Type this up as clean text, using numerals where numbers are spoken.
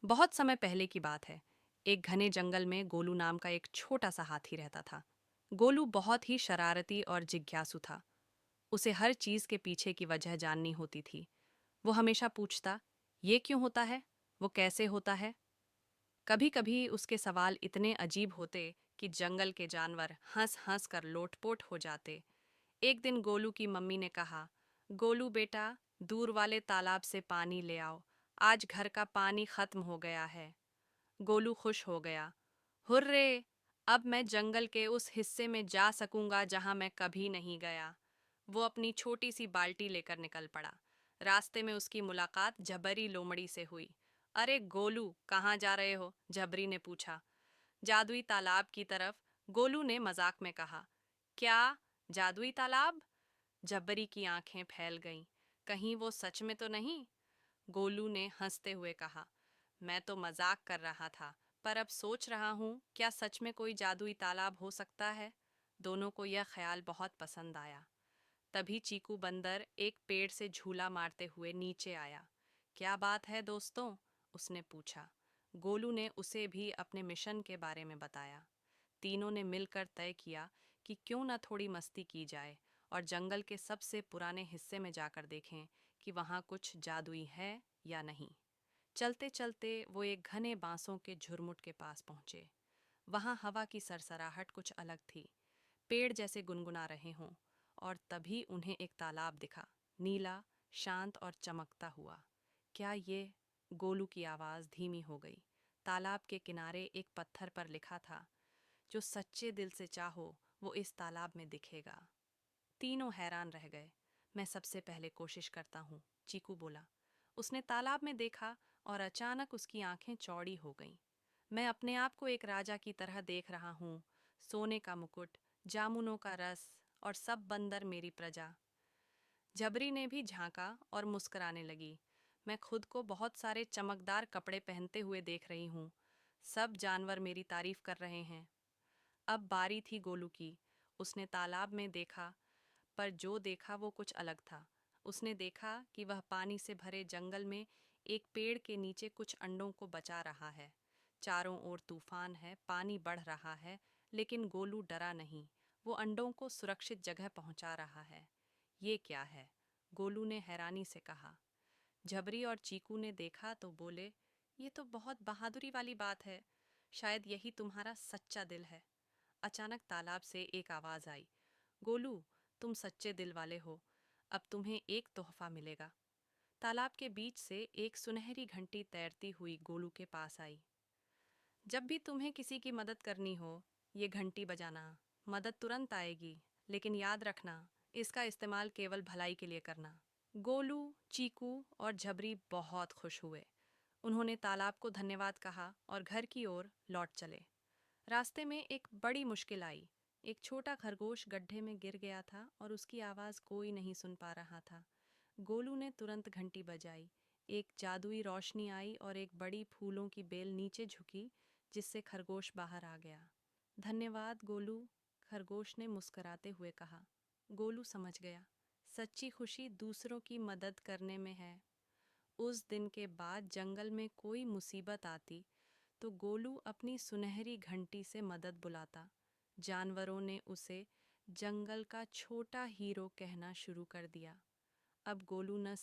बहुत समय पहले की बात है। एक घने जंगल में गोलू नाम का एक छोटा सा हाथी रहता था। गोलू बहुत ही शरारती और जिज्ञासु था। उसे हर चीज के पीछे की वजह जाननी होती थी। वो हमेशा पूछता, ये क्यों होता है, वो कैसे होता है। कभी कभी उसके सवाल इतने अजीब होते कि जंगल के जानवर हंस हंस कर लोटपोट हो जाते। एक दिन गोलू की मम्मी ने कहा, गोलू बेटा, दूर वाले तालाब से पानी ले आओ, आज घर का पानी खत्म हो गया है। गोलू खुश हो गया। हुर्रे! अब मैं जंगल के उस हिस्से में जा सकूंगा जहां मैं कभी नहीं गया। वो अपनी छोटी सी बाल्टी लेकर निकल पड़ा। रास्ते में उसकी मुलाकात झबरी लोमड़ी से हुई। अरे गोलू, कहाँ जा रहे हो? झबरी ने पूछा। जादुई तालाब की तरफ, गोलू ने मजाक में कहा। क्या? जादुई तालाब? झबरी की आंखें फैल गईं। कहीं वो सच में तो नहीं? गोलू ने हंसते हुए कहा, मैं तो मजाक कर रहा था, पर अब सोच रहा हूँ क्या सच में कोई जादुई तालाब हो सकता है। दोनों को यह ख्याल बहुत पसंद आया। तभी चीकू बंदर एक पेड़ से झूला मारते हुए नीचे आया। क्या बात है दोस्तों? उसने पूछा। गोलू ने उसे भी अपने मिशन के बारे में बताया। तीनों ने मिलकर तय किया कि क्यों न थोड़ी मस्ती की जाए और जंगल के सबसे पुराने हिस्से में जाकर देखें कि वहाँ कुछ जादुई है या नहीं। चलते चलते वो एक घने बांसों के झुरमुट के पास पहुंचे। वहां हवा की सरसराहट कुछ अलग थी, पेड़ जैसे गुनगुना रहे हों। और तभी उन्हें एक तालाब दिखा, नीला, शांत और चमकता हुआ। क्या ये? गोलू की आवाज धीमी हो गई। तालाब के किनारे एक पत्थर पर लिखा था, जो सच्चे दिल से चाहो वो इस तालाब में दिखेगा। तीनों हैरान रह गए। मैं सबसे पहले कोशिश करता हूँ, चीकू बोला। उसने तालाब में देखा और अचानक उसकी आंखें चौड़ी हो गईं। मैं अपने आप को एक राजा की तरह देख रहा हूँ, सोने का मुकुट, जामुनों का रस और सब बंदर मेरी प्रजा। जबरी ने भी झांका और मुस्कुराने लगी। मैं खुद को बहुत सारे चमकदार कपड़े पहनते हुए देख रही हूँ। सब जानवर मेरी तारीफ कर रहे हैं। अब बारी थी गोलू की। उसने तालाब में देखा, पर जो देखा वो कुछ अलग था। उसने देखा कि वह पानी से भरे जंगल में एक पेड़ के नीचे कुछ अंडों को बचा रहा है। चारों ओर तूफान है, पानी बढ़ रहा है, लेकिन गोलू डरा नहीं। वो अंडों को सुरक्षित जगह पहुंचा रहा है। ये क्या है? गोलू ने हैरानी से कहा। झबरी और चीकू ने देखा तो बोले, ये तो बहुत बहादुरी वाली बात है। शायद यही तुम्हारा सच्चा दिल है। अचानक तालाब से एक आवाज आई, गोलू, तुम सच्चे दिल वाले हो, अब तुम्हें एक तोहफा मिलेगा। तालाब के बीच से एक सुनहरी घंटी तैरती हुई गोलू के पास आई। जब भी तुम्हें किसी की मदद करनी हो, ये घंटी बजाना। मदद तुरंत आएगी, लेकिन याद रखना, इसका इस्तेमाल केवल भलाई के लिए करना। गोलू, चीकू और झबरी बहुत खुश हुए। उन्होंने तालाब को धन्यवाद कहा और घर की ओर लौट चले। रास्ते में एक बड़ी मुश्किल आई। एक छोटा खरगोश गड्ढे में गिर गया था और उसकी आवाज़ कोई नहीं सुन पा रहा था। गोलू ने तुरंत घंटी बजाई। एक जादुई रोशनी आई और एक बड़ी फूलों की बेल नीचे झुकी, जिससे खरगोश बाहर आ गया। धन्यवाद गोलू, खरगोश ने मुस्कुराते हुए कहा। गोलू समझ गया, सच्ची खुशी दूसरों की मदद करने में है। उस दिन के बाद जंगल में कोई मुसीबत आती तो गोलू अपनी सुनहरी घंटी से मदद बुलाता। जानवरों ने उसे जंगल का छोटा हीरो कहना शुरू कर दिया। अब गोलू न